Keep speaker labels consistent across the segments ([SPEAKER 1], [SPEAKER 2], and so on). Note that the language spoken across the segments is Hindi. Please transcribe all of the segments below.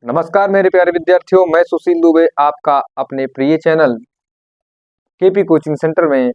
[SPEAKER 1] नमस्कार मेरे प्यारे विद्यार्थियों, मैं सुशील दुबे आपका अपने प्रिय चैनल केपी कोचिंग सेंटर में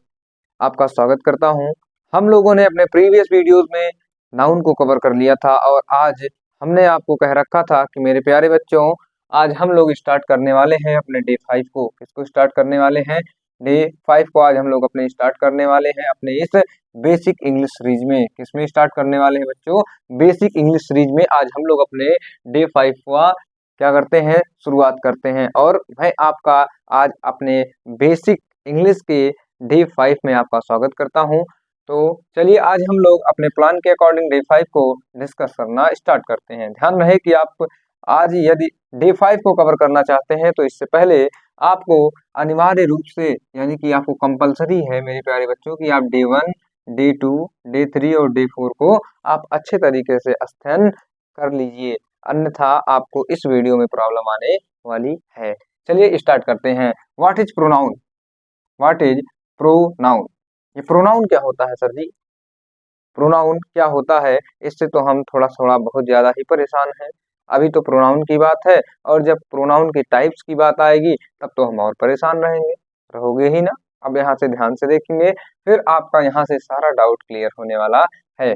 [SPEAKER 1] आपका स्वागत करता हूं। हम लोगों ने अपने प्रीवियस वीडियोस में नाउन को कवर कर लिया था और आज हमने आपको कह रखा था कि मेरे प्यारे बच्चों, आज हम लोग स्टार्ट करने वाले हैं अपने डे 5 को। किसको स्टार्ट करने वाले हैं? डे 5 को आज हम लोग अपने स्टार्ट करने वाले हैं अपने इस बेसिक इंग्लिश सीरीज में। किसमें स्टार्ट करने वाले हैं बच्चों? बेसिक इंग्लिश सीरीज में आज हम लोग अपने डे 5 का क्या करते हैं, शुरुआत करते हैं। और मैं आपका आज अपने बेसिक इंग्लिश के डे 5 में आपका स्वागत करता हूं। तो चलिए आज हम लोग अपने प्लान के अकॉर्डिंग डे 5 को डिस्कस करना स्टार्ट करते हैं। ध्यान रहे कि आप आज यदि डे 5 को कवर करना चाहते हैं तो इससे पहले आपको अनिवार्य रूप से यानी कि आपको कंपलसरी है मेरे प्यारे बच्चों कि आप डे 1, डे 2, डे 3 और डे 4 को आप अच्छे तरीके से अध्ययन कर लीजिए, अन्यथा आपको इस वीडियो में प्रॉब्लम आने वाली है। चलिए स्टार्ट करते हैं। What is pronoun? What is pronoun? ये प्रोनाउन क्या होता है सर जी? प्रोनाउन क्या होता है, इससे तो हम थोड़ा बहुत ज्यादा ही परेशान हैं। अभी तो प्रोनाउन की बात है और जब प्रोनाउन की टाइप्स की बात आएगी तब तो हम और परेशान रहेंगे, रहोगे ही ना। अब यहाँ से ध्यान से देखेंगे, फिर आपका यहाँ से सारा डाउट क्लियर होने वाला है।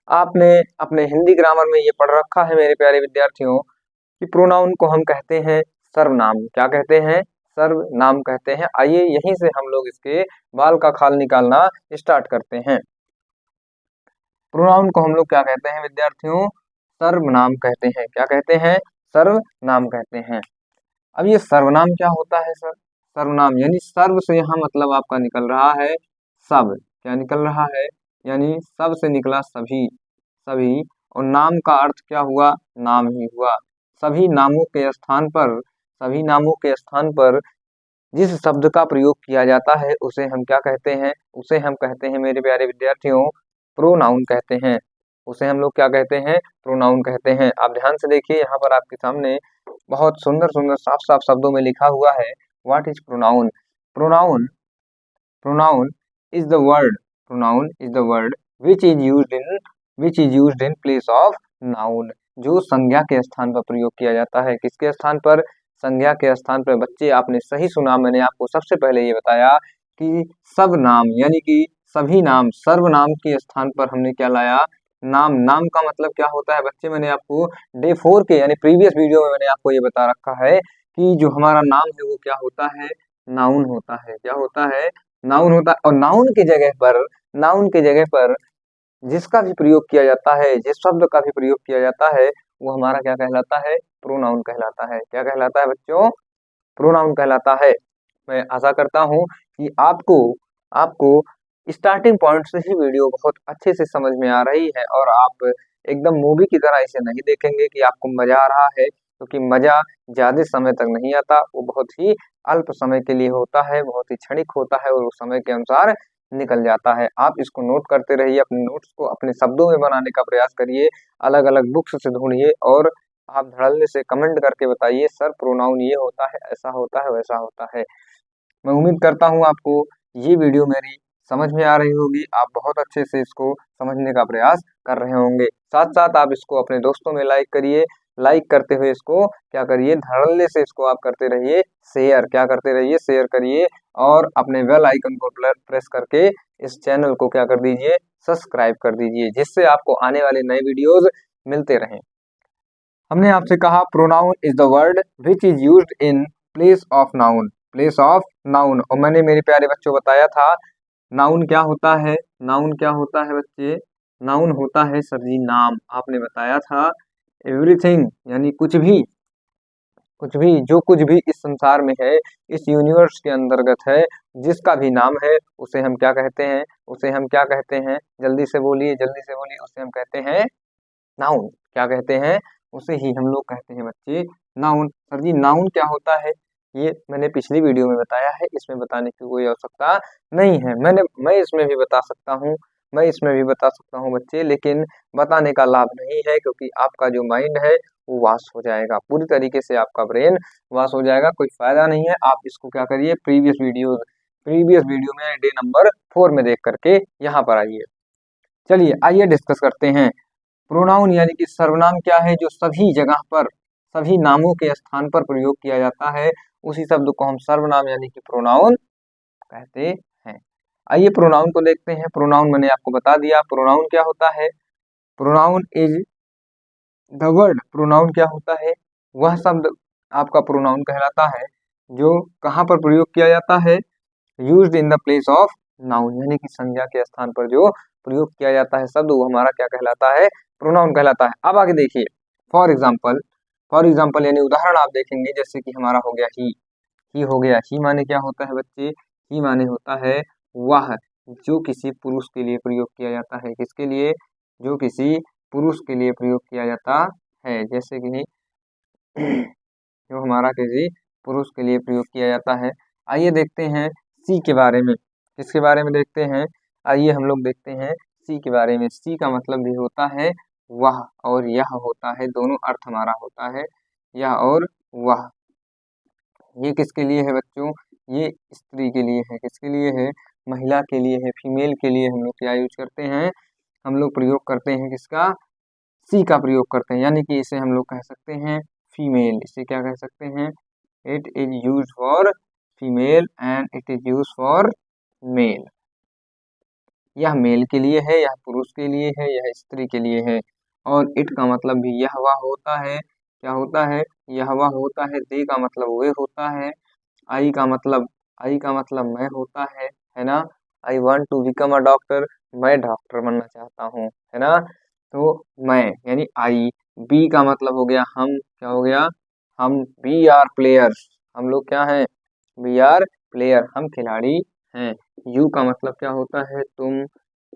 [SPEAKER 1] आपने अपने हिंदी ग्रामर में ये पढ़ रखा है मेरे प्यारे विद्यार्थियों कि प्रोनाउन को हम कहते हैं सर्वनाम। क्या कहते हैं? सर्वनाम कहते हैं। आइए यहीं से हम लोग इसके बाल का खाल निकालना स्टार्ट करते हैं। प्रोनाउन को हम लोग क्या कहते हैं विद्यार्थियों? सर्वनाम कहते हैं। क्या कहते हैं? सर्वनाम कहते हैं। अब ये सर्वनाम क्या होता है सर? सर्वनाम यानी सर्व से यहाँ मतलब आपका निकल रहा है सब। क्या निकल रहा है? यानी सब से निकला सभी, सभी। और नाम का अर्थ क्या हुआ? नाम ही हुआ। सभी नामों के स्थान पर, सभी नामों के स्थान पर जिस शब्द का प्रयोग किया जाता है उसे हम क्या कहते हैं? उसे हम कहते हैं मेरे प्यारे विद्यार्थियों प्रोनाउन कहते हैं। उसे हम लोग क्या कहते हैं? प्रोनाउन कहते हैं। आप ध्यान से देखिए, यहाँ पर आपके सामने बहुत सुंदर सुंदर साफ साफ शब्दों में लिखा हुआ है what is pronoun. Pronoun, pronoun is the word, pronoun is the word which is used in place of noun. जो संज्ञा के स्थान पर प्रयोग किया जाता है। किसके स्थान पर? संज्ञा के स्थान पर। बच्चे आपने सही सुना, मैंने आपको सबसे पहले ये बताया कि सब नाम यानी कि सभी नाम, सर्वनाम के स्थान पर हमने क्या लाया? नाम। नाम का मतलब क्या होता है बच्चे? मैंने आपको डे 4 के यानी प्रीवियस वीडियो में मैंने आपको ये बता रखा है कि जो हमारा नाम है वो क्या होता है? नाउन होता है। क्या होता है? नाउन होता है। और नाउन की जगह पर, नाउन की जगह पर जिसका भी प्रयोग किया जाता है, जिस शब्द का भी प्रयोग किया जाता है वो हमारा क्या कहलाता है? प्रोनाउन कहलाता है। क्या कहलाता है बच्चों? प्रोनाउन कहलाता है। मैं आशा करता हूं कि आपको आपको स्टार्टिंग पॉइंट से ही वीडियो बहुत अच्छे से समझ में आ रही है और आप एकदम मूवी की तरह इसे नहीं देखेंगे कि आपको मजा आ रहा है, क्योंकि मजा ज्यादा समय तक नहीं आता, वो बहुत ही अल्प समय के लिए होता है, बहुत ही क्षणिक होता है और उस समय के अनुसार निकल जाता है। आप इसको नोट करते रहिए, अपने नोट्स को अपने शब्दों में बनाने का प्रयास करिए, अलग अलग बुक्स से ढूंढिए और आप धड़ल्ले से कमेंट करके बताइए सर प्रोनाउन ये होता है, ऐसा होता है, वैसा होता है। मैं उम्मीद करता हूँ आपको ये वीडियो मेरी समझ में आ रही होगी, आप बहुत अच्छे से इसको समझने का प्रयास कर रहे होंगे। साथ साथ आप इसको अपने दोस्तों में लाइक करिए, लाइक करते हुए इसको क्या करिए? धड़ल्ले से इसको आप करते रहिए शेयर। क्या करते रहिए? शेयर करिए और अपने बेल आइकन को प्रेस करके इस चैनल को क्या कर दीजिए? सब्सक्राइब कर दीजिए, जिससे आपको आने वाले नए वीडियोज मिलते रहें। हमने आपसे कहा pronoun is the word which is used in place of noun, place of noun. और मैंने मेरे प्यारे बच्चों बताया था नाउन क्या होता है? नाउन क्या होता है बच्चे? नाउन होता है सर जी नाम। आपने बताया था एवरीथिंग यानी कुछ भी, कुछ भी, जो कुछ भी इस संसार में है, इस यूनिवर्स के अंतर्गत है, जिसका भी नाम है उसे हम क्या कहते हैं? उसे हम क्या कहते हैं? जल्दी से बोलिए, जल्दी से बोलिए। उसे हम कहते हैं नाउन। क्या कहते हैं? उसे ही हम लोग कहते हैं बच्चे नाउन। सर जी नाउन क्या होता है? ये मैंने पिछली वीडियो में बताया है, इसमें बताने की कोई आवश्यकता नहीं है। मैं इसमें भी बता सकता हूँ, मैं इसमें भी बता सकता हूँ बच्चे, लेकिन बताने का लाभ नहीं है क्योंकि आपका जो माइंड है वो वाश हो जाएगा, पूरी तरीके से आपका ब्रेन वाश हो जाएगा, कोई फायदा नहीं है। आप इसको क्या करिए? प्रीवियस वीडियो में डे नंबर 4 में देख करके यहाँ पर आइए। चलिए आइए डिस्कस करते हैं। प्रोनाउन यानी कि सर्वनाम क्या है? जो सभी जगह पर, सभी नामों के स्थान पर प्रयोग किया जाता है, उसी शब्द को हम सर्वनाम यानी कि प्रोनाउन कहते हैं। आइए प्रोनाउन को देखते हैं। प्रोनाउन मैंने आपको बता दिया, प्रोनाउन क्या होता है। Pronoun is the word, pronoun क्या होता है, वह शब्द आपका प्रोनाउन कहलाता है जो कहाँ पर प्रयोग किया जाता है, used in the place of noun, यानी कि संज्ञा के स्थान पर जो प्रयोग किया जाता है शब्द, वो हमारा क्या कहलाता है, प्रोनाउन कहलाता है। अब आगे देखिए, फॉर एग्जाम्पल यानी उदाहरण आप देखेंगे, जैसे कि हमारा हो गया ही हो गया। ही माने क्या होता है बच्चे, ही माने होता है वह जो किसी पुरुष के लिए प्रयोग किया जाता है। किसके लिए, जो किसी पुरुष के लिए प्रयोग किया जाता है, जैसे कि जो हमारा किसी पुरुष के लिए प्रयोग किया जाता है। आइए देखते हैं सी के बारे में, किसके बारे में देखते हैं, आइए हम लोग देखते हैं सी के बारे में। सी का मतलब भी होता है वह और यह होता है, दोनों अर्थ हमारा होता है यह और वह। ये किसके लिए है बच्चों, ये स्त्री के लिए है, किसके लिए है, महिला के लिए है, फीमेल के लिए हम लोग क्या यूज करते हैं, हम लोग प्रयोग करते हैं किसका, सी का प्रयोग करते हैं, यानी कि इसे हम लोग कह सकते हैं फीमेल। इसे क्या कह सकते हैं, it is use for female and it is use for male. यह मेल के लिए है, यह पुरुष के लिए है, यह स्त्री के लिए है। और इट का मतलब भी यह वह होता है, क्या होता है, यह वह होता है। दे का मतलब वे होता है। आई का मतलब, आई का मतलब मैं होता है ना। I want to become a doctor, मैं डॉक्टर बनना चाहता हूँ, है ना। तो मैं यानी आई। बी का मतलब हो गया हम, क्या हो गया, हम। वी आर प्लेयर्स, हम लोग क्या हैं, वी आर प्लेयर, हम खिलाड़ी हैं। यू का मतलब क्या होता है, तुम।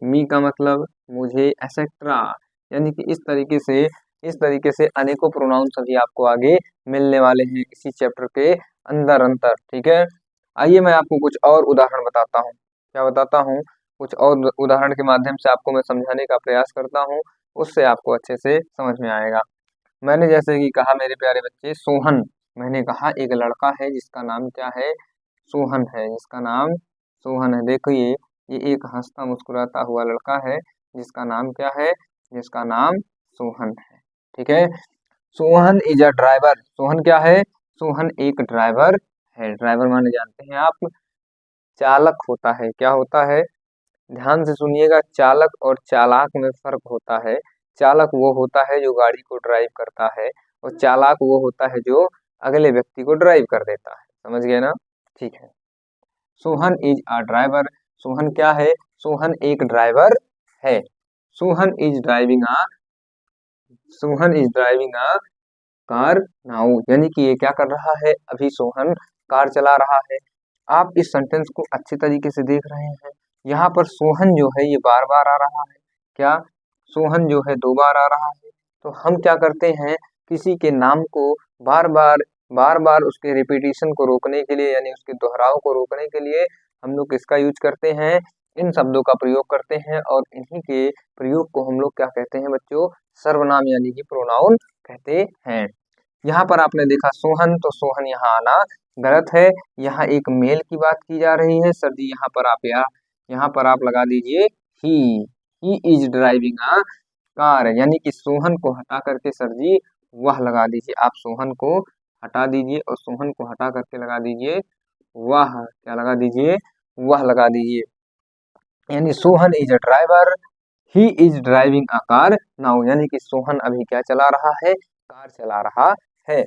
[SPEAKER 1] मी का मतलब मुझे, एक्सेट्रा। यानी कि इस तरीके से अनेकों प्रोनाउंस अभी आपको आगे मिलने वाले हैं इसी चैप्टर के अंदर अंतर, ठीक है। आइए मैं आपको कुछ और उदाहरण बताता हूँ, क्या बताता हूँ, कुछ और उदाहरण के माध्यम से आपको मैं समझाने का प्रयास करता हूँ, उससे आपको अच्छे से समझ में आएगा। मैंने जैसे कि कहा मेरे प्यारे बच्चे, सोहन, मैंने कहा एक लड़का है जिसका नाम क्या है, सोहन है, जिसका नाम सोहन है। देखिए ये एक हंसता मुस्कुराता हुआ लड़का है जिसका नाम क्या है, जिसका नाम सोहन है, ठीक है। Sohan is a driver, Sohan क्या है, सोहन एक ड्राइवर है। ड्राइवर माने जानते हैं आप, चालक होता है, क्या होता है, ध्यान से सुनिएगा, चालक और चालाक में फर्क होता है। चालक वो होता है जो गाड़ी को ड्राइव करता है, और चालाक वो होता है जो अगले व्यक्ति को ड्राइव कर देता है, समझ गए ना, ठीक है। Sohan is a driver, Sohan क्या है, सोहन एक ड्राइवर है। Sohan is driving a, Sohan is driving a car now, यानी कि ये क्या कर रहा है, अभी सोहन कार चला रहा है। आप इस सेंटेंस को अच्छे तरीके से देख रहे हैं, यहाँ पर सोहन जो है ये बार बार आ रहा है, क्या, सोहन जो है दो बार आ रहा है। तो हम क्या करते हैं, किसी के नाम को बार बार उसके रिपीटिशन को रोकने के लिए, यानी उसके दोहराव को रोकने के लिए हम लोग किसका यूज करते हैं, इन शब्दों का प्रयोग करते हैं, और इन्हीं के प्रयोग को हम लोग क्या कहते हैं बच्चों, सर्वनाम यानी कि प्रोनाउन कहते हैं। यहाँ पर आपने देखा सोहन, तो सोहन यहाँ आना गलत है, यहाँ एक मेल की बात की जा रही है सर जी। यहाँ पर आप लगा दीजिए he is driving a car, यानी कि सोहन को हटा करके सर जी वह लगा दीजिए। आप सोहन को हटा दीजिए और सोहन को हटा करके लगा दीजिए वह, क्या लगा दीजिए, वह लगा दीजिए। यानी Sohan is a driver, he is driving a car now, यानी कि सोहन अभी क्या चला रहा है, कार चला रहा है।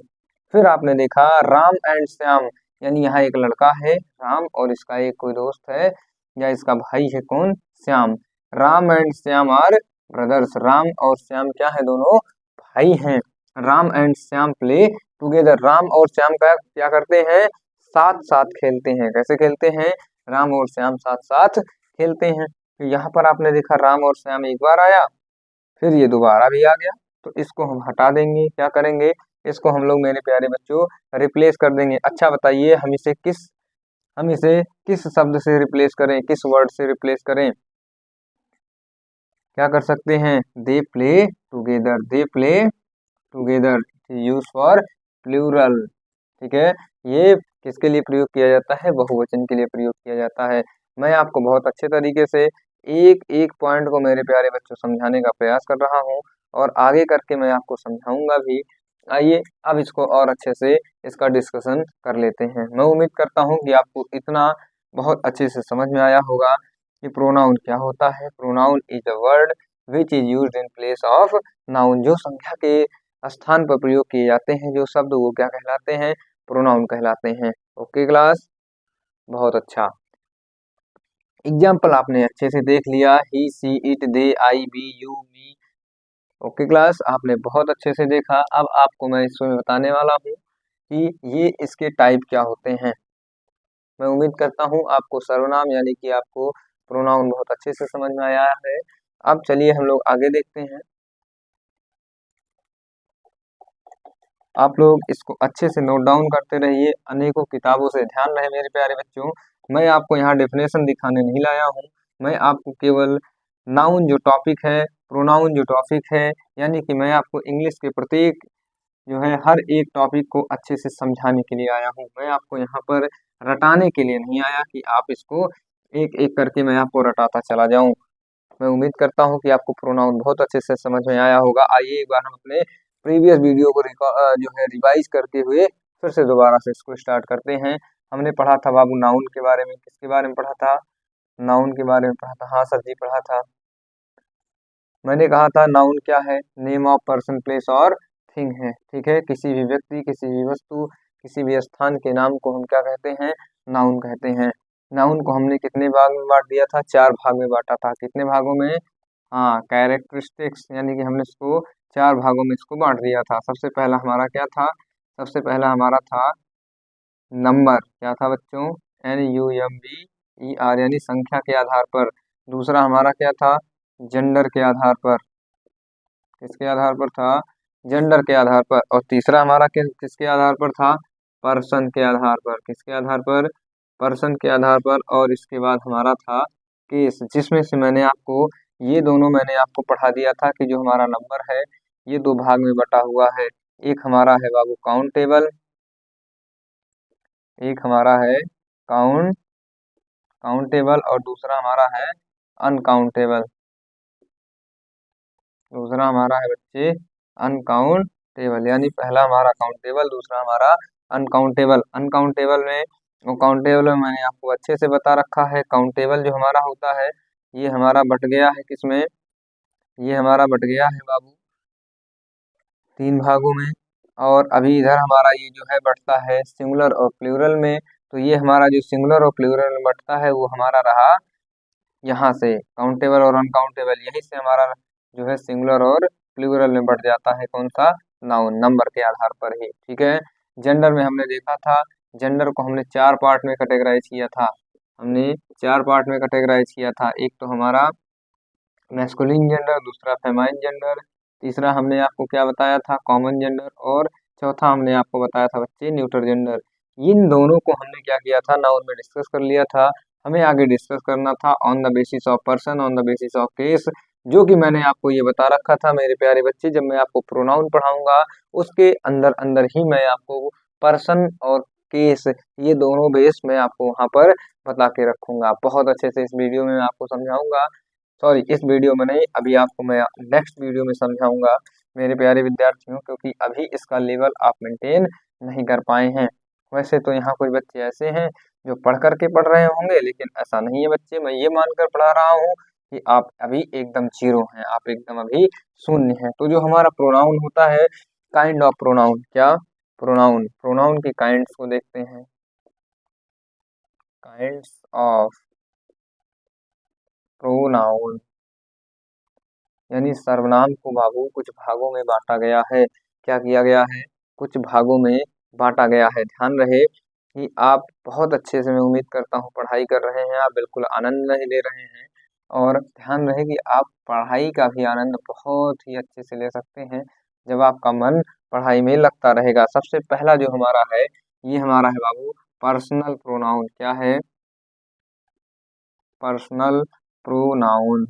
[SPEAKER 1] फिर आपने देखा राम एंड श्याम, यानी यहाँ एक लड़का है राम और इसका एक कोई दोस्त है या इसका भाई है कौन, Shyam. Ram and Shyam are brothers, Ram और श्याम क्या है, दोनों भाई हैं। Ram and Shyam play together, Ram और श्याम का क्या करते हैं, साथ साथ खेलते हैं। कैसे खेलते हैं, राम और श्याम साथ साथ खेलते हैं। तो यहाँ पर आपने देखा राम और श्याम एक बार आया, फिर ये दोबारा भी आ गया, तो इसको हम हटा देंगे, क्या करेंगे, इसको हम लोग मेरे प्यारे बच्चों रिप्लेस कर देंगे। अच्छा बताइए हम इसे किस शब्द से रिप्लेस करें, किस वर्ड से रिप्लेस करें, क्या कर सकते हैं, they play together, they play together, use for plural, ठीक है। ये किसके लिए प्रयोग किया जाता है, बहुवचन के लिए प्रयोग किया जाता है। मैं आपको बहुत अच्छे तरीके से एक एक पॉइंट को मेरे प्यारे बच्चों समझाने का प्रयास कर रहा हूँ, और आगे करके मैं आपको समझाऊंगा भी। आइए अब इसको और अच्छे से इसका डिस्कशन कर लेते हैं। मैं उम्मीद करता हूँ कि आपको इतना बहुत अच्छे से समझ में आया होगा कि प्रोनाउन क्या होता है। Pronoun is a word which is used in place of noun. जो संख्या के स्थान पर प्रयोग किए जाते हैं जो शब्द, वो क्या कहलाते हैं? प्रोनाउन कहलाते हैं। ओके क्लास, बहुत अच्छा। एग्जाम्पल आपने अच्छे से देख लिया, he, she, it, they, I, we, you, me. Okay class, आपने बहुत अच्छे से देखा। अब आपको मैं इसमें बताने वाला हूँ कि ये इसके टाइप क्या होते हैं। मैं उम्मीद करता हूँ आपको सर्वनाम यानी कि आपको प्रोनाउन बहुत अच्छे से समझ में आया है। अब चलिए हम लोग आगे देखते हैं। आप लोग इसको अच्छे से नोट डाउन करते रहिए, अनेकों किताबों से ध्यान रहे मेरे प्यारे बच्चों। मैं आपको यहाँ डेफिनेशन दिखाने नहीं लाया हूँ, मैं आपको केवल नाउन जो टॉपिक है, प्रोनाउन जो टॉपिक है, यानी कि मैं आपको इंग्लिश के प्रत्येक जो है हर एक टॉपिक को अच्छे से समझाने के लिए आया हूँ। मैं आपको यहाँ पर रटाने के लिए नहीं आया कि आप इसको एक एक करके मैं आपको रटाता चला जाऊँ। मैं उम्मीद करता हूँ कि आपको प्रोनाउन बहुत अच्छे से समझ में आया होगा। आइए एक बार हम अपने प्रीवियस वीडियो को जो है रिवाइज करते हुए फिर से दोबारा से इसको स्टार्ट करते हैं। हमने पढ़ा था बाबू नाउन के बारे में। किसके बारे में पढ़ा था? नाउन के बारे में पढ़ा था। हाँ सर जी, पढ़ा था। मैंने कहा था नाउन क्या है? नेम ऑफ पर्सन, प्लेस और थिंग है। ठीक है, किसी भी व्यक्ति, किसी भी वस्तु, किसी भी स्थान के नाम को हम क्या कहते हैं? नाउन कहते हैं। नाउन को हमने कितने भाग में बांट दिया था? 4 भाग में बांटा था। कितने भागों में? हाँ, कैरेक्टरिस्टिक्स, यानी कि हमने इसको 4 भागों में इसको बांट दिया था। सबसे पहला हमारा क्या था? सबसे पहला हमारा था नंबर। क्या था बच्चों? NUMBER, यानी संख्या के आधार पर। दूसरा हमारा क्या था? जेंडर के आधार पर। किसके आधार पर था? जेंडर के आधार पर। और तीसरा हमारा किसके आधार पर था? पर्सन के आधार पर। किसके आधार पर? पर्सन के आधार पर। और इसके बाद हमारा था केस, जिसमें से मैंने आपको ये दोनों मैंने आपको पढ़ा दिया था कि जो हमारा नंबर है ये 2 भाग में बटा हुआ है। एक हमारा है बाबू काउंटेबल, एक हमारा है काउंटेबल और दूसरा हमारा है अनकाउंटेबल। दूसरा हमारा है बच्चे अनकाउंटेबल, यानी पहला हमारा काउंटेबल, दूसरा हमारा अनकाउंटेबल। अनकाउंटेबल में और काउंटेबल में मैंने आपको अच्छे से बता रखा है। काउंटेबल जो हमारा होता है ये हमारा बट गया है किसमें? ये हमारा बट गया है बाबू 3 भागों में। और अभी इधर हमारा ये जो है बढ़ता है सिंगुलर और प्लूरल में। तो ये हमारा जो सिंगुलर और प्लूरल में बढ़ता है वो हमारा रहा यहाँ से। काउंटेबल और अनकाउंटेबल यहीं से हमारा जो है सिंगुलर और प्लूरल में बढ़ जाता है। कौन सा? नाउन, नंबर के आधार पर ही। ठीक है। जेंडर में हमने देखा था, जेंडर को हमने 4 पार्ट में कैटेगराइज किया था। हमने 4 पार्ट में कैटेगराइज किया था। एक तो हमारा मैस्कुलिन जेंडर, दूसरा फेमाइन जेंडर, तीसरा हमने आपको क्या बताया था? कॉमन जेंडर, और चौथा हमने आपको बताया था बच्चे न्यूटर जेंडर। इन दोनों को हमने क्या किया था? नाउन में डिस्कस कर लिया था। हमें आगे डिस्कस करना था on the basis of person, on the basis of case, जो कि मैंने आपको ये बता रखा था मेरे प्यारे बच्चे। जब मैं आपको प्रोनाउन पढ़ाऊंगा उसके अंदर अंदर ही मैं आपको पर्सन और केस, ये दोनों बेस मैं आपको वहां पर बता के रखूंगा। बहुत अच्छे से इस वीडियो में मैं आपको समझाऊंगा। सॉरी, इस वीडियो में नहीं, अभी आपको मैं नेक्स्ट वीडियो में समझाऊंगा मेरे प्यारे विद्यार्थियों, क्योंकि अभी इसका लेवल आप मेंटेन नहीं कर पाए हैं। वैसे तो यहाँ कुछ बच्चे ऐसे हैं जो पढ़ करके पढ़ रहे होंगे, लेकिन ऐसा नहीं है बच्चे। मैं ये मानकर पढ़ा रहा हूँ कि आप अभी एकदम जीरो हैं, आप एकदम अभी शून्य हैं। तो जो हमारा प्रोनाउन होता है, काइंड ऑफ प्रोनाउन, क्या? प्रोनाउन, प्रोनाउन के काइंड्स को देखते हैं। काइंड्स ऑफ प्रोनाउन, यानी सर्वनाम को बाबू कुछ भागों में बांटा गया है। क्या किया गया है? कुछ भागों में बांटा गया है। ध्यान रहे कि आप बहुत अच्छे से, मैं उम्मीद करता हूँ, पढ़ाई कर रहे हैं, आप बिल्कुल आनंद नहीं ले रहे हैं। और ध्यान रहे कि आप पढ़ाई का भी आनंद बहुत ही अच्छे से ले सकते हैं जब आपका मन पढ़ाई में लगता रहेगा। सबसे पहला जो हमारा है ये हमारा है बाबू पर्सनल प्रोनाउन। क्या है? Personal pronoun.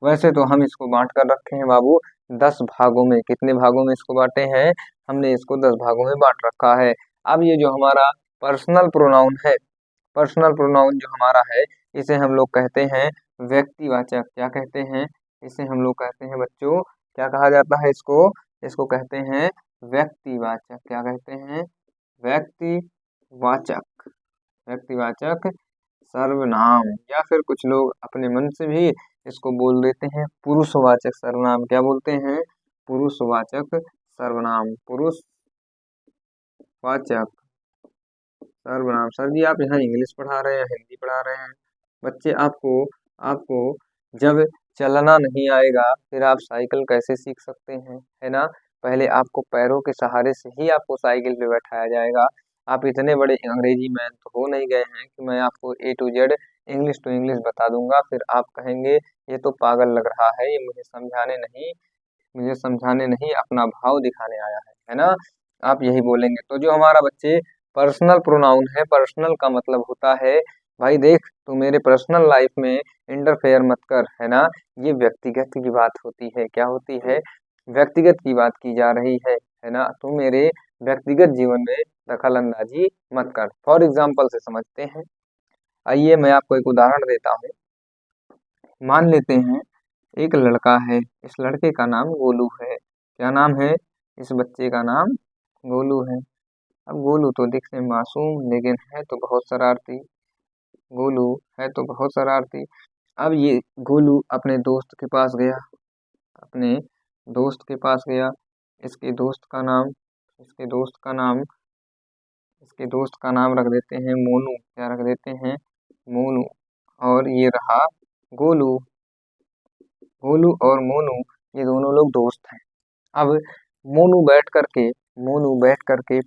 [SPEAKER 1] वैसे तो हम इसको बांट कर रखे हैं बाबू 10 भागों में। कितने भागों में इसको बांटे हैं? हमने इसको 10 भागों में बांट रखा है। अब ये जो हमारा पर्सनल प्रोनाउन है, पर्सनल प्रोनाउन जो हमारा है इसे हम लोग कहते हैं व्यक्तिवाचक। क्या कहते हैं? इसे हम लोग कहते हैं बच्चों क्या कहा जाता है इसको? इसको कहते हैं व्यक्तिवाचक। क्या कहते हैं? व्यक्तिवाचक। व्यक्तिवाचक सर्वनाम, या फिर कुछ लोग अपने मन से भी इसको बोल देते हैं पुरुषवाचक सर्वनाम। क्या बोलते हैं? पुरुषवाचक सर्वनाम। पुरुषवाचक सर्वनाम। सर जी आप यहाँ इंग्लिश पढ़ा रहे हैं, हिंदी पढ़ा रहे हैं? बच्चे आपको आपको जब चलना नहीं आएगा फिर आप साइकिल कैसे सीख सकते हैं, है ना? पहले आपको पैरों के सहारे से ही आपको साइकिल पे बैठाया जाएगा। आप इतने बड़े अंग्रेजी मैन तो हो नहीं गए हैं कि मैं आपको A to Z English to English बता दूंगा, फिर आप कहेंगे ये तो पागल लग रहा है, ये मुझे समझाने नहीं अपना भाव दिखाने आया है ना? आप यही बोलेंगे। तो जो हमारा बच्चे पर्सनल प्रोनाउन है, पर्सनल का मतलब होता है भाई देख तू मेरे पर्सनल लाइफ में इंटरफेयर मत कर, है ना? ये व्यक्तिगत की बात होती है। क्या होती है? व्यक्तिगत की बात की जा रही है ना? तू मेरे व्यक्तिगत जीवन में दखल अंदाजी मत कर। फॉर एग्जाम्पल से समझते हैं। आइए मैं आपको एक उदाहरण देता हूँ। मान लेते हैं एक लड़का है, इस लड़के का नाम गोलू है। क्या नाम है? इस बच्चे का नाम गोलू है। अब गोलू तो दिखने में मासूम लेकिन है तो बहुत शरारती। गोलू है तो बहुत शरारती। अब ये गोलू अपने दोस्त के पास गया, अपने दोस्त के पास गया। इसके दोस्त का नाम इसके दोस्त का नाम इसके दोस्त का नाम रख देते हैं मोनू। क्या रख देते हैं? मोनू। और ये रहा गोलू। गोलू और मोनू ये दोनों लोग दोस्त हैं। अब मोनू बैठ करके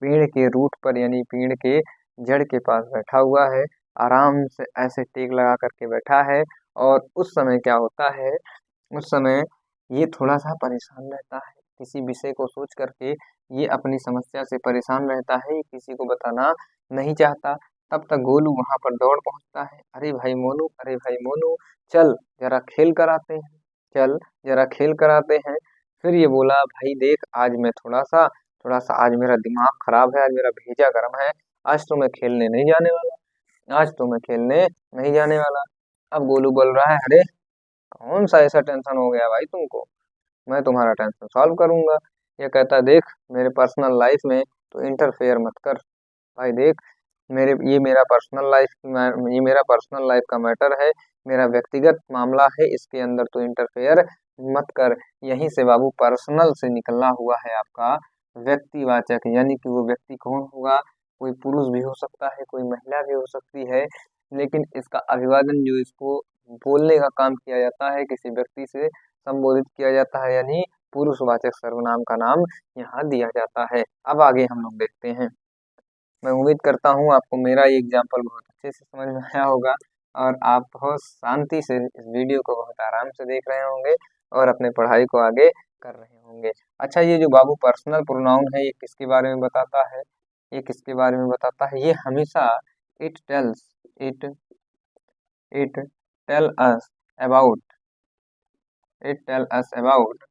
[SPEAKER 1] पेड़ के रूट पर यानी पेड़ के जड़ के पास बैठा हुआ है। आराम से ऐसे टेक लगा करके बैठा है। और उस समय क्या होता है? उस समय ये थोड़ा सा परेशान रहता है, किसी विषय को सोच करके ये अपनी समस्या से परेशान रहता है, ये किसी को बताना नहीं चाहता। तब तक गोलू वहां पर दौड़ पहुंचता है। अरे भाई मोनू, चल जरा खेल कर आते हैं, चल जरा खेल कर आते हैं। फिर ये बोला भाई देख आज मैं थोड़ा सा आज मेरा दिमाग खराब है, आज मेरा भेजा गर्म है, आज तो मैं खेलने नहीं जाने वाला, आज तो मैं खेलने नहीं जाने वाला। अब गोलू बोल रहा है अरे कौन सा ऐसा टेंशन हो गया भाई तुमको, मैं तुम्हारा टेंशन सॉल्व करूंगा। ये कहता है देख मेरे पर्सनल लाइफ में तो इंटरफेयर मत कर। भाई देख ये मेरा पर्सनल लाइफ का मैटर है, मेरा व्यक्तिगत मामला है, इसके अंदर तो इंटरफेयर मत कर। यहीं से बाबू पर्सनल से निकलना हुआ है आपका व्यक्तिवाचक। यानी कि वो व्यक्ति कौन होगा? कोई पुरुष भी हो सकता है, कोई महिला भी हो सकती है, लेकिन इसका अभिवादन जो इसको बोलने का काम किया जाता है, किसी व्यक्ति से संबोधित किया जाता है, यानी पुरुषवाचक सर्वनाम का नाम यहाँ दिया जाता है। अब आगे हम लोग देखते हैं। मैं उम्मीद करता हूँ आपको मेरा ये एग्जाम्पल बहुत अच्छे से समझ में आया होगा और आप बहुत शांति से इस वीडियो को बहुत आराम से देख रहे होंगे और अपने पढ़ाई को आगे कर रहे होंगे। अच्छा ये जो बाबू पर्सनल प्रोनाउन है ये किसके बारे में बताता है? ये किसके बारे में बताता है? ये हमेशा it tells it it tell us about it tell us about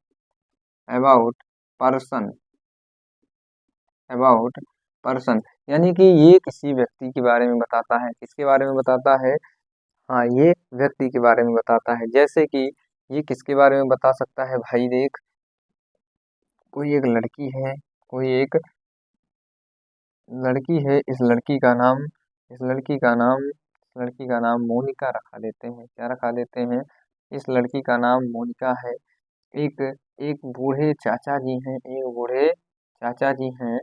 [SPEAKER 1] person about person. यानी कि ये किसी व्यक्ति के बारे में बताता है। किसके बारे में बताता है? हाँ ये व्यक्ति के बारे में बताता है। जैसे कि ये किसके बारे में बता सकता है? भाई देख कोई एक लड़की है, कोई एक लड़की है, इस लड़की का नाम मोनिका रखा देते हैं। क्या रखा देते हैं? इस लड़की का नाम मोनिका है। एक एक बूढ़े चाचा जी हैं, एक बूढ़े चाचा जी हैं।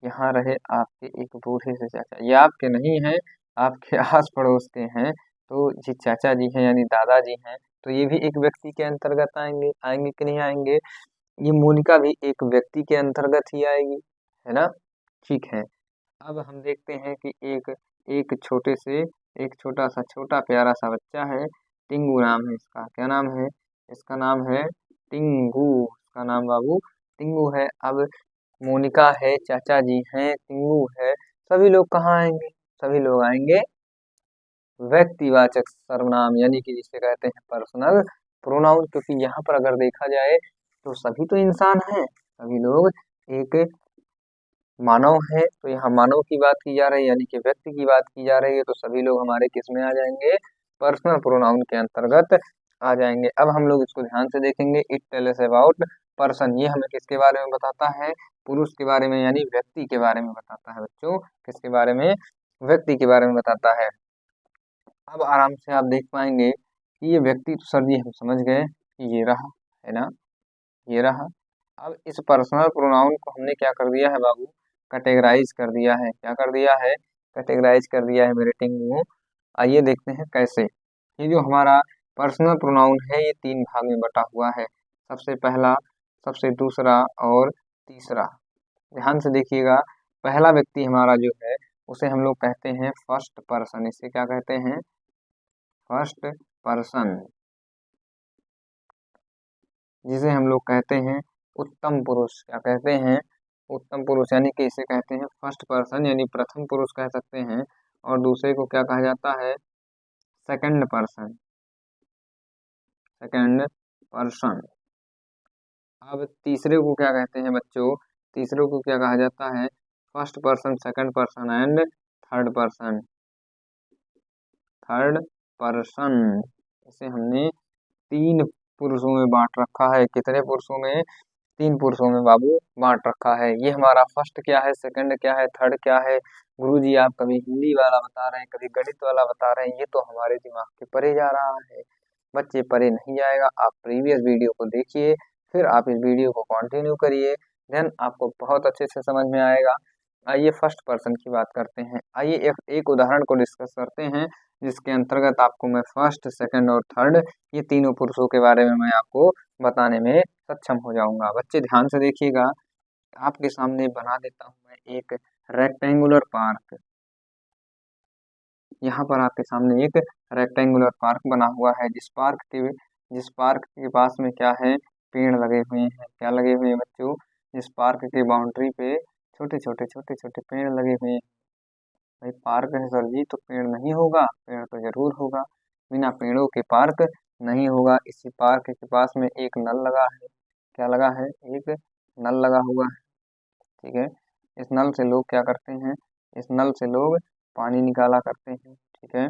[SPEAKER 1] यहाँ रहे आपके एक बूढ़े से चाचा, ये आपके नहीं हैं, आपके आस पड़ोस के हैं। तो ये चाचा जी हैं यानी दादाजी हैं, तो ये भी एक व्यक्ति के अंतर्गत आएंगे। आएंगे कि नहीं आएंगे? ये मोनिका भी एक व्यक्ति के अंतर्गत ही आएगी, है ना? ठीक है। अब हम देखते हैं कि एक छोटा सा छोटा प्यारा सा बच्चा है, टिंगू नाम है इसका। क्या नाम है? इसका नाम है टिंगू। इसका नाम बाबू टिंगू है। अब मोनिका है, चाचा जी हैं, टिंगू है, सभी लोग कहाँ आएंगे? सभी लोग आएंगे व्यक्तिवाचक सर्वनाम यानी कि जिसे कहते हैं पर्सनल प्रोनाउन। क्योंकि यहाँ पर अगर देखा जाए तो सभी तो इंसान हैं, सभी लोग एक मानव है, तो यहाँ मानव की बात की जा रही है यानी कि व्यक्ति की बात की जा रही है, तो सभी लोग हमारे किस में आ जाएंगे? पर्सनल प्रोनाउन के अंतर्गत आ जाएंगे। अब हम लोग इसको ध्यान से देखेंगे। इट टेल्स अबाउट पर्सन, ये हमें किसके बारे में बताता है? पुरुष के बारे में, यानी व्यक्ति के बारे में बताता है बच्चों। किसके बारे में? व्यक्ति के बारे में बताता है। अब आराम से आप देख पाएंगे कि ये व्यक्ति तो सर जी हम समझ गए कि ये रहा, है ना, ये रहा। अब इस पर्सनल प्रोनाउन को हमने क्या कर दिया है बाबू? कैटेगराइज कर दिया है। क्या कर दिया है? कैटेगराइज कर दिया है मेरे टिंगू। आइए देखते हैं कैसे। ये जो हमारा पर्सनल प्रोनाउन है ये 3 भाग में बटा हुआ है। सबसे पहला, सबसे दूसरा और तीसरा। ध्यान से देखिएगा। पहला व्यक्ति हमारा जो है उसे हम लोग कहते हैं फर्स्ट पर्सन। इसे क्या कहते हैं? फर्स्ट पर्सन, जिसे हम लोग कहते हैं उत्तम पुरुष। क्या कहते हैं? उत्तम पुरुष, यानी कि इसे कहते हैं फर्स्ट पर्सन, यानी प्रथम पुरुष कह सकते हैं। और दूसरे को क्या कहा जाता है? Second person, second person. अब तीसरे को क्या कहते हैं बच्चों? तीसरे को क्या कहा जाता है? First person, second person and third person, third person. इसे हमने 3 पुरुषों में बांट रखा है। कितने पुरुषों में? 3 पुरुषों में बाबू बांट रखा है। ये हमारा फर्स्ट क्या है, सेकंड क्या है, थर्ड क्या है? गुरुजी आप कभी हिंदी वाला बता रहे हैं, कभी गणित वाला बता रहे हैं, ये तो हमारे दिमाग के परे जा रहा है। बच्चे परे नहीं जाएगा। आप प्रीवियस वीडियो को देखिए, फिर आप इस वीडियो को कंटिन्यू करिए, देन आपको बहुत अच्छे से समझ में आएगा। आइए फर्स्ट पर्सन की बात करते हैं। आइए एक उदाहरण को डिस्कस करते हैं, जिसके अंतर्गत आपको मैं फर्स्ट, सेकंड और थर्ड ये तीनों पुरुषों के बारे में मैं आपको बताने में सक्षम हो जाऊंगा। बच्चे ध्यान से देखिएगा। आपके सामने बना देता हूं मैं एक रेक्टेंगुलर पार्क। यहाँ पर आपके सामने एक रेक्टेंगुलर पार्क बना हुआ है। जिस पार्क के पास में क्या है? पेड़ लगे हुए हैं। क्या लगे हुए हैं बच्चों? जिस पार्क के बाउंड्री पे छोटे छोटे छोटे छोटे पेड़ लगे हुए हैं। भाई पार्क है सर जी, तो पेड़ नहीं होगा? पेड़ तो जरूर होगा। बिना पेड़ों के पार्क नहीं होगा। इसी पार्क के पास में एक नल लगा है। क्या लगा है? एक नल लगा हुआ है। ठीक है। इस नल से लोग क्या करते हैं? इस नल से लोग पानी निकाला करते हैं। ठीक है।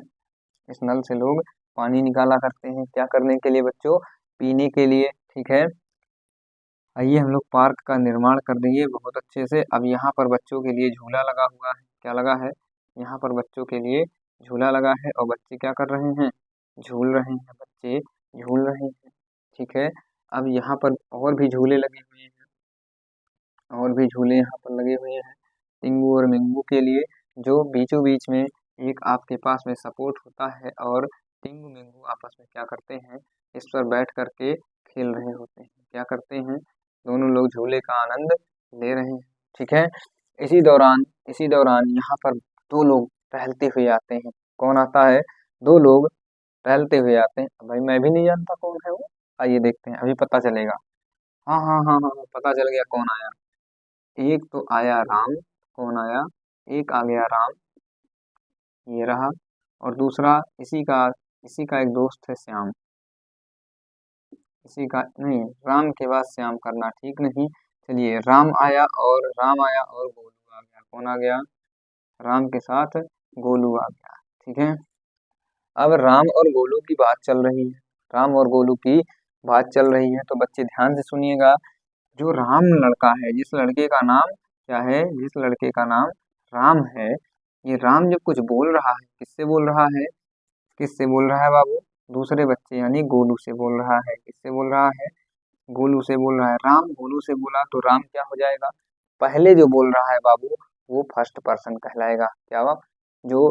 [SPEAKER 1] इस नल से लोग पानी निकाला करते हैं। क्या करने के लिए बच्चों? पीने के लिए। ठीक है। आइए हम लोग पार्क का निर्माण कर देंगे बहुत अच्छे से। अब यहाँ पर बच्चों के लिए झूला लगा हुआ है। क्या लगा है? यहाँ पर बच्चों के लिए झूला लगा है और बच्चे क्या कर रहे हैं? झूल रहे हैं। बच्चे झूल रहे हैं। ठीक है। अब यहाँ पर और भी झूले लगे हुए हैं, और भी झूले यहाँ पर लगे हुए हैं टिंगू और मिंगू के लिए, जो बीचों बीच में एक आपके पास में सपोर्ट होता है, और टिंगू मिंगू आपस में क्या करते हैं? इस पर बैठ करके खेल रहे होते हैं। क्या करते हैं? दोनों लोग झूले का आनंद ले रहे हैं। ठीक है। इसी दौरान यहाँ पर 2 लोग टहलते हुए आते हैं। कौन आता है? 2 लोग टहलते हुए आते हैं। भाई मैं भी नहीं जानता कौन है वो। आइए देखते हैं, अभी पता चलेगा। हाँ हाँ हाँ हाँ हाँ, पता चल गया कौन आया। एक तो आया राम। कौन आया? एक आ गया राम, ये रहा। और दूसरा इसी का एक दोस्त है श्याम। इसी का नहीं, राम के बाद श्याम करना ठीक नहीं। चलिए राम आया और गोलू आ गया। कौन आ गया? राम के साथ गोलू आ गया। ठीक है। अब राम और गोलू की बात चल रही है। राम और गोलू की बात चल रही है, तो बच्चे ध्यान से सुनिएगा। जो राम लड़का है, जिस लड़के का नाम क्या है? जिस लड़के का नाम राम है, ये राम जब कुछ बोल रहा है, किससे बोल रहा है? किससे बोल रहा है बाबू? दूसरे बच्चे यानी गोलू से बोल रहा है। किससे बोल रहा है? गोलू से बोल रहा है। राम गोलू से बोला तो राम क्या हो जाएगा? पहले जो बोल रहा है बाबू वो फर्स्ट पर्सन कहलाएगा। क्या हुआ? जो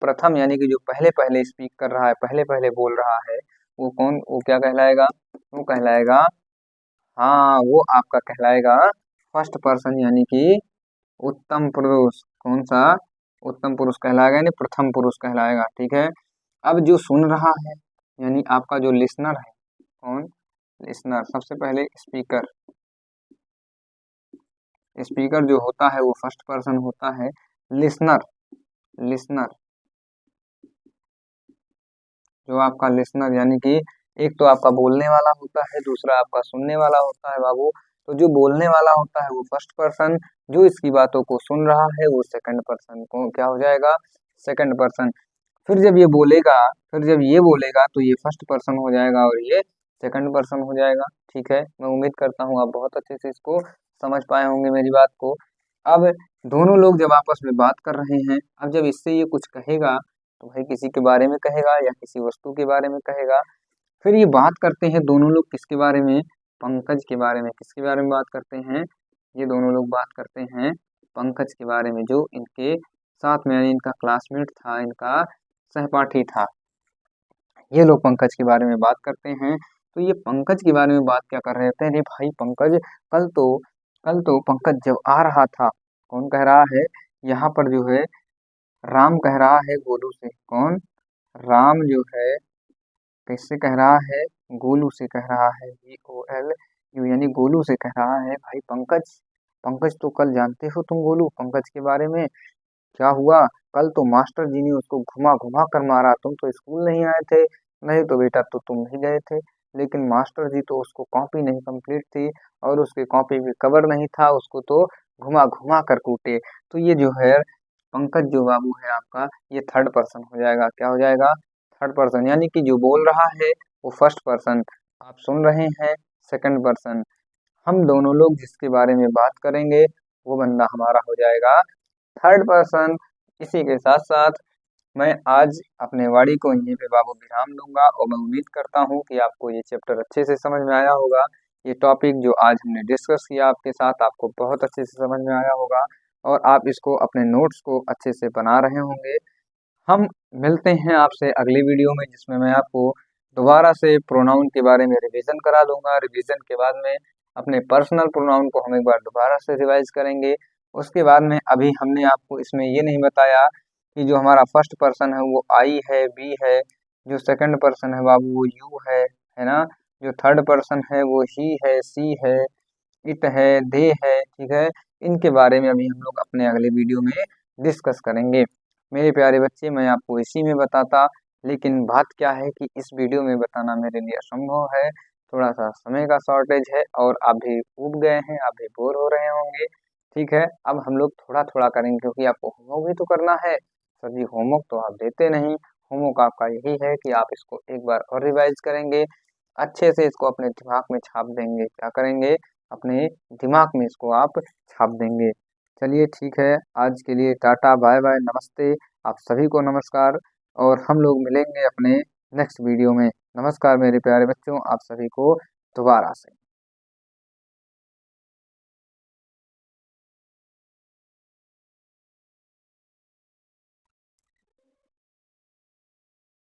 [SPEAKER 1] प्रथम यानी कि जो पहले पहले स्पीक कर रहा है, पहले पहले बोल रहा है, वो कौन? वो क्या कहलाएगा? वो कहलाएगा, हाँ वो आपका कहलाएगा फर्स्ट पर्सन, यानी कि उत्तम पुरुष। कौन सा? उत्तम पुरुष कहलाएगा, यानी प्रथम पुरुष कहलाएगा। ठीक है। अब जो सुन रहा है, यानी आपका जो लिसनर है, कौन? लिसनर। सबसे पहले स्पीकर। स्पीकर जो होता है वो फर्स्ट पर्सन होता है। लिसनर, लिसनर जो आपका लिसनर, यानी कि एक तो आपका बोलने वाला होता है, दूसरा आपका सुनने वाला होता है बाबू। तो जो बोलने वाला होता है वो फर्स्ट पर्सन, जो इसकी बातों को सुन रहा है वो सेकंड पर्सन। को क्या हो जाएगा? Second person. फिर जब ये बोलेगा फिर जब ये बोलेगा तो ये फर्स्ट पर्सन हो जाएगा और ये सेकंड पर्सन हो जाएगा। ठीक है, मैं उम्मीद करता हूँ आप बहुत अच्छे से इसको समझ पाए होंगे मेरी बात को। अब दोनों लोग जब आपस में बात कर रहे हैं, अब जब इससे ये कुछ कहेगा तो भाई किसी के बारे में कहेगा या किसी वस्तु के बारे में कहेगा। फिर ये बात करते हैं दोनों लोग किसके बारे में, पंकज के बारे में। किसके बारे में बात करते हैं, ये दोनों लोग बात करते हैं पंकज के बारे में, जो इनके साथ में, यानी इनका क्लासमेट था, इनका सहपाठी था। ये लोग पंकज के बारे में बात करते हैं। तो ये पंकज के बारे में बात क्या कर रहे थे, अरे भाई पंकज कल तो पंकज जब आ रहा था, कौन कह रहा है यहाँ पर जो है, राम कह रहा है गोलू से। कौन, राम जो है किससे कह रहा है, गोलू से कह रहा है, GOLU, यानी गोलू से कह रहा है भाई पंकज, पंकज तो कल जानते हो तुम गोलू पंकज के बारे में क्या हुआ, कल तो मास्टर जी ने उसको घुमा घुमा कर मारा, तुम तो स्कूल नहीं आए थे, नहीं तो बेटा तो तुम नहीं गए थे, लेकिन मास्टर जी तो उसको कॉपी नहीं कंप्लीट थी और उसके कॉपी भी कवर नहीं था, उसको तो घुमा घुमा कर कूटे। तो ये जो है पंकज जो बाबू है आपका, ये थर्ड पर्सन हो जाएगा। क्या हो जाएगा, थर्ड पर्सन, यानी कि जो बोल रहा है वो फर्स्ट पर्सन, आप सुन रहे हैं सेकंड पर्सन। हम दोनों लोग जिसके बारे में बात करेंगे वो बंदा हमारा हो जाएगा थर्ड पर्सन। इसी के साथ साथ मैं आज अपने वाणी को यहीं पे बाबू विराम दूंगा और मैं उम्मीद करता हूँ कि आपको ये चैप्टर अच्छे से समझ में आया होगा। ये टॉपिक जो आज हमने डिस्कस किया आपके साथ, आपको बहुत अच्छे से समझ में आया होगा और आप इसको अपने नोट्स को अच्छे से बना रहे होंगे। हम मिलते हैं आपसे अगली वीडियो में, जिसमें मैं आपको दोबारा से प्रोनाउन के बारे में रिवीजन करा दूंगा। रिवीजन के बाद में अपने पर्सनल प्रोनाउन को हम एक बार दोबारा से रिवाइज करेंगे। उसके बाद में अभी हमने आपको इसमें ये नहीं बताया कि जो हमारा फर्स्ट पर्सन है वो आई है, बी है, जो सेकंड पर्सन है बाबू वो यू है ना, जो थर्ड पर्सन है वो ही है, सी है, इट है, दे है। ठीक है, इनके बारे में अभी हम लोग अपने अगले वीडियो में डिस्कस करेंगे। मेरे प्यारे बच्चे, मैं आपको इसी में बताता, लेकिन बात क्या है कि इस वीडियो में बताना मेरे लिए असंभव है, थोड़ा सा समय का शॉर्टेज है और आप भी ऊब गए हैं, आप भी बोर हो रहे होंगे। ठीक है, अब हम लोग थोड़ा थोड़ा करेंगे क्योंकि आपको होमवर्क भी तो करना है। सर जी होमवर्क तो आप देते नहीं, होमवर्क आपका यही है कि आप इसको एक बार और रिवाइज करेंगे, अच्छे से इसको अपने दिमाग में छाप देंगे। क्या करेंगे, अपने दिमाग में इसको आप छाप देंगे। चलिए ठीक है, आज के लिए टाटा बाय बाय नमस्ते, आप सभी को नमस्कार और हम लोग मिलेंगे अपने नेक्स्ट वीडियो में। नमस्कार मेरे प्यारे बच्चों, आप सभी को दोबारा से।